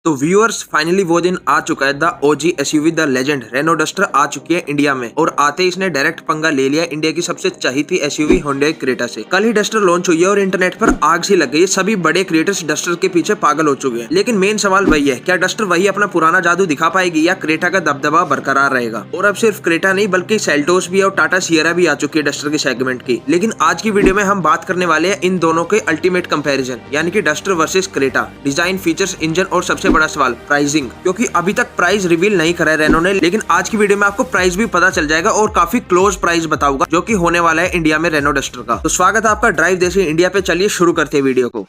तो viewers finally वो दिन आ चुका है। The OG SUV the legend Renault Duster आ चुकी है इंडिया में और आते ही इसने डायरेक्ट पंगा ले लिया इंडिया की सबसे चहीती एसयूवी हुंडई क्रेटा से। कल ही डस्टर लॉन्च हुई है और इंटरनेट पर आग सी लग गई है। सभी बड़े क्रिएटर्स डस्टर के पीछे पागल हो चुके हैं, लेकिन मेन सवाल वही है, क्या डस्टर वही अपना पुराना जादू दिखा पाएगी या क्रेटा का दबदबा बरकरार रहेगा। और अब सिर्फ क्रेटा नहीं बल्कि सेल्टोस भी और टाटा सियरा भी आ चुकी है डस्टर के सेगमेंट की। लेकिन आज की वीडियो में हम बात करने वाले हैं इन दोनों के अल्टीमेट कंपैरिजन, यानी कि duster versus Creta. Design, features, engine और सबसे बड़ा सवाल प्राइसिंग, क्योंकि अभी तक प्राइस रिवील नहीं करा है रेनो ने। लेकिन आज की वीडियो में आपको प्राइस भी पता चल जाएगा और काफी क्लोज प्राइस बताऊंगा जो कि होने वाला है इंडिया में रेनो डस्टर का। तो स्वागत है आपका ड्राइव देसी इंडिया पे। चलिए शुरू करते हैं वीडियो को।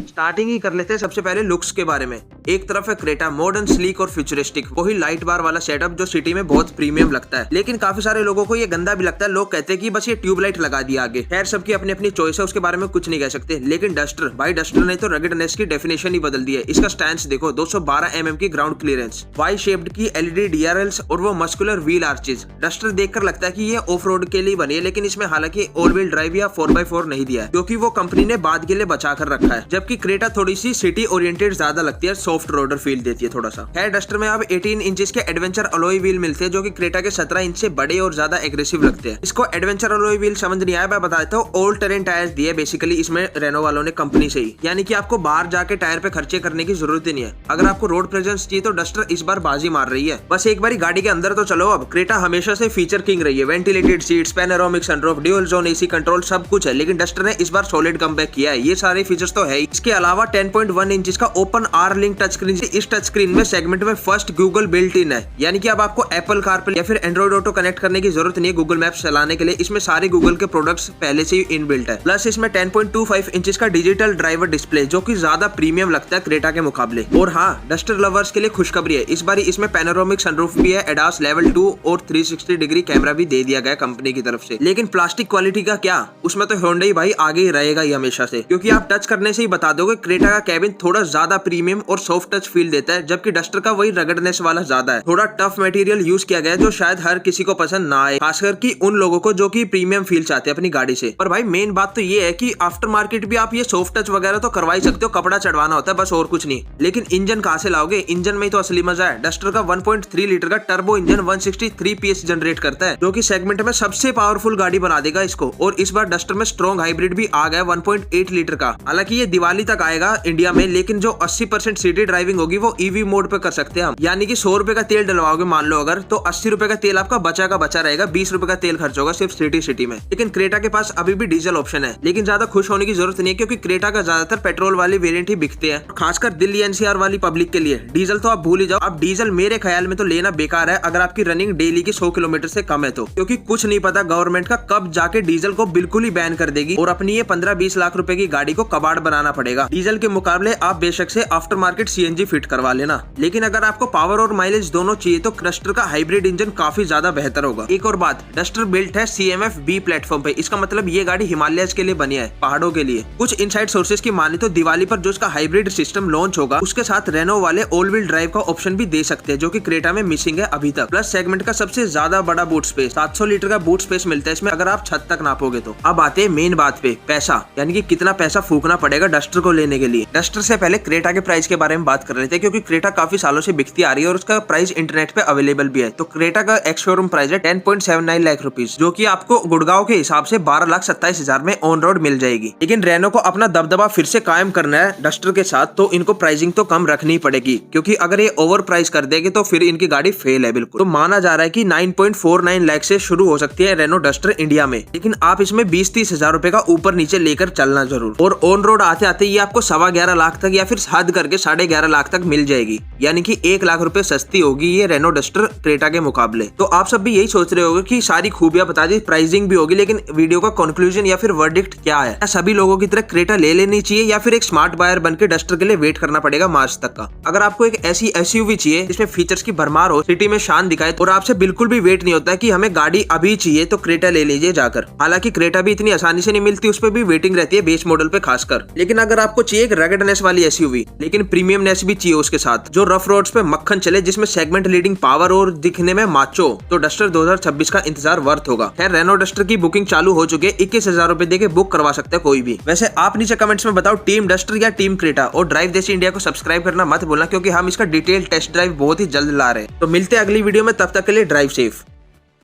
स्टार्टिंग ही कर लेते हैं सबसे पहले लुक्स के बारे में। एक तरफ है क्रेटा, मॉडर्न, स्लीक और फ्यूचरिस्टिक, वही लाइट बार वाला सेटअप जो सिटी में बहुत प्रीमियम लगता है। लेकिन काफी सारे लोगों को ये गंदा भी लगता है। लोग कहते हैं कि बस ये ट्यूबलाइट लगा दिया आगे। खैर, सबकी अपनी अपनी चॉइस है, उसके बारे में कुछ नहीं कह सकते। लेकिन डस्टर भाई, डस्टर ने तो रगडनेस की डेफिनेशन ही बदल दी है। इसका स्टैंड देखो, 212 mm की ग्राउंड क्लियरेंस, वाई शेप्ड की एलईडी डीआरएल्स और वो मस्कुलर व्हील आर्चेज। डस्टर देखकर लगता है कि ये ऑफ रोड के लिए बनी है, लेकिन इसमें हालांकि ऑल व्हील ड्राइव या 4x4 नहीं दिया है, क्योंकि वो कंपनी ने बाद के लिए बचा कर रखा है। जबकि क्रेटा थोड़ी सी सिटी ओरिएंटेड ज्यादा लगती है, सॉफ्ट रोडर फील देती है थोड़ा सा। है डस्टर में अब 18 इंचेस के एडवेंचर अलॉय व्हील मिलते हैं, जो कि क्रेटा के 17 इंच से बड़े और ज्यादा एग्रेसिव लगते हैं। इसको एडवेंचर अलॉय व्हील समझ नहीं आया, मैं बता देता हूँ। ऑल टेरेन टायर्स दिए बेसिकली इसमें रेनो वालों ने कंपनी से ही, यानी कि आपको बाहर जाके टायर पे खर्चे करने की जरूरत ही नहीं है। अगर आपको रोड प्रेजेंस चाहिए तो डस्टर इस बार बाजी मार रही है। बस एक बारी गाड़ी के अंदर तो चलो। अब क्रेटा हमेशा से फीचर किंग रही है। Ventilated seats, panoramic sunroof, dual zone AC control, सब कुछ है। लेकिन डस्टर ने इस बार सॉलिड कमबैक किया है। ये सारे फीचर्स तो है। इसके अलावा 10.1 इंच का ओपन आर लिंक टच स्क्रीन। इस टच स्क्रीन में सेगमेंट में फर्स्ट गूगल बिल्ट इन है, यानी कि अब आपको एप्पल कारप्ले या फिर एंड्रॉइड ऑटो कनेक्ट करने की जरूरत नहीं है गूगल मैप्स चलाने के लिए। इसमें सारे गूगल के प्रोडक्ट्स पहले से ही इनबिल्ट है। प्लस इसमें 10.25 इंच का डिजिटल ड्राइवर डिस्प्ले, जो कि ज्यादा प्रीमियम लगता है क्रेटा के मुकाबले। और हाँ, डस्टर लवर्स के लिए खुशखबरी है, इस बार इसमें पैनोरामिक सनरूफ भी है, एडास लेवल 2 और 360 डिग्री कैमरा भी दे दिया गया कंपनी की तरफ से। लेकिन प्लास्टिक क्वालिटी का क्या, उसमें तो होंडा भाई आगे ही रहेगा ही हमेशा से, क्योंकि आप टच करने से ही बता दोगे क्रेटा का कैबिन थोड़ा ज्यादा प्रीमियम और सॉफ्ट टच फील देता है, जबकि डस्टर का वही रगड़नेस वाला ज्यादा है। थोड़ा टफ मटेरियल यूज किया गया है, जो शायद हर किसी को पसंद ना आए, खासकर कि उन लोगों को जो कि प्रीमियम फील चाहते हैं अपनी गाड़ी से। पर भाई मेन बात तो ये है कि आफ्टर मार्केट भी आप ये सॉफ्ट टच वगैरह तो करवा ही सकते हो, कपड़ा चढ़वाना होता है बस, और कुछ नहीं। लेकिन इंजन कहां से लाओगे? इंजन में ही तो असली मजा है। डस्टर का 1.3 लीटर का टर्बो इंजन 163 PS जनरेट करता है, जो कि सेगमेंट में सबसे पावरफुल गाड़ी बना देगा इसको। और इस बार डस्टर में स्ट्रॉन्ग हाइब्रिड भी आ गया 1.8 लीटर का। हालांकि ये दिवाली तक आएगा इंडिया में, लेकिन जो 80% सिटी ड्राइविंग होगी वो ईवी मोड पे कर सकते हैं हम। यानी कि 100 रुपए का तेल डलवाओगे मान लो अगर, तो 80 रुपए का तेल आपका बचा का बचा रहेगा, 20 रुपए का तेल खर्च होगा सिर्फ सिटी में। लेकिन क्रेटा के पास अभी भी डीजल ऑप्शन है। लेकिन ज्यादा खुश होने की जरूरत नहीं है, क्योंकि क्रेटा का ज्यादातर पेट्रोल वाली वेरिएंट ही बिकते हैं, खासकर दिल्ली एनसीआर वाली पब्लिक के लिए। डीजल तो आप भूल ही जाओ। अब डीजल मेरे ख्याल में तो लेना बेकार है अगर आपकी रनिंग डेली की 100 किलोमीटर से कम है तो, क्योंकि कुछ नहीं पता गवर्नमेंट का कब जाके डीजल को बिल्कुल ही बैन कर देगी और अपनी ये 15-20 लाख रुपए की गाड़ी को कबाड़ बनाना पड़ेगा। डीजल के मुकाबले आप बेशक से आफ्टर मार्केट सीएनजी फिट करवा लेना, लेकिन अगर आपको पावर और माइलेज दोनों चाहिए तो डस्टर का हाइब्रिड इंजन काफी ज्यादा बेहतर होगा। एक और बात, डस्टर बिल्ट है CMF-B प्लेटफॉर्म पे। इसका मतलब ये गाड़ी हिमालयस के लिए बनी है, पहाड़ों के लिए। कुछ इनसाइड सोर्सेज की माने तो दिवाली पर जो इसका हाइब्रिड सिस्टम लॉन्च होगा, उसके साथ रेनो वाले ऑल व्हील ड्राइव का ऑप्शन भी दे सकते हैं, जो कि क्रेटा में मिसिंग है अभी तक। प्लस सेगमेंट का सबसे ज्यादा बड़ा बूट स्पेस, 700 लीटर का बूट स्पेस मिलता है इसमें, अगर आप छत तक नापोगे तो। अब आते हैं मेन बात पे, पैसा, यानी कि कितना पैसा फूकना पड़ेगा डस्टर को लेने के लिए। डस्टर से पहले क्रेटा के प्राइस के बारे में बात कर रहे थे, क्योंकि क्रेटा काफी सालों से बिकती आ रही है और उसका प्राइस इंटरनेट पे अवेलेबल भी है। तो क्रेटा का एक्स शोरूम प्राइस है 10.79 लाख रुपीज, जो कि आपको गुड़गांव के हिसाब से 12,27,000 में ऑन रोड मिल जाएगी। लेकिन रेनो को अपना दबदबा फिर से कायम करना है डस्टर के साथ, तो इनको प्राइसिंग तो कम रखनी पड़ेगी, क्योंकि अगर ये ओवर प्राइस कर देंगे तो फिर इनकी गाड़ी फेल है बिल्कुल। तो माना जा रहा है कि 9.49 लाख से शुरू हो सकती है रेनो डस्टर इंडिया में, लेकिन आप इसमें 20-30 हजार रुपए का ऊपर नीचे लेकर चलना जरूर। और ऑन रोड आते आते ये आपको 11.25 लाख तक या फिर हद करके 11.5 लाख तक मिल जाएगी, यानी कि 1 लाख रुपए सस्ती होगी ये रेनो डस्टर क्रेटा के मुकाबले। तो आप सब भी यही सोच रहे होंगे कि सारी खूबियां बता दी, प्राइसिंग भी होगी, लेकिन वीडियो का कंक्लूजन या फिर वर्डिक्ट क्या है? क्या सभी लोगों की तरह क्रेटा ले लेनी चाहिए या फिर एक स्मार्ट बायर बनकर डस्टर के लिए वेट करना पड़ेगा मार्च तक का? अगर आपको एक ऐसी एसयूवी चाहिए जिसमें फीचर्स की भरमार हो, सिटी में शान दिखाए और आपसे बिल्कुल भी वेट नहीं होता कि हमें गाड़ी अभी चाहिए, तो क्रेटा ले लीजिए जाकर। हालांकि क्रेटा भी इतनी आसानी से नहीं मिलती, उस पर भी वेटिंग रहती है बेस मॉडल पे खासकर। लेकिन अगर आपको चाहिए एक रगडनेस वाली एसयूवी लेकिन प्रीमियम प्रीमियमनेस भी चाहिए उसके साथ, जो रफ रोड्स पे मक्खन चले, जिसमें सेगमेंट लीडिंग पावर और दिखने में माचो, तो डस्टर 2026 का इंतजार वर्थ होगा। खैर रेनो डस्टर की बुकिंग चालू हो चुकी है, 21,000 रुपए देके बुक करवा सकते हैं कोई भी। वैसे आप नीचे कमेंट्स में बताओ टीम डस्टर या टीम क्रेटा, और ड्राइव देसी इंडिया को सब्सक्राइब करना मत भूलना, क्योंकि हम इसका डिटेल टेस्ट ड्राइव बहुत ही जल्द ला रहे हैं। तो मिलते हैं अगली वीडियो में, तब तक के लिए ड्राइव सेफ।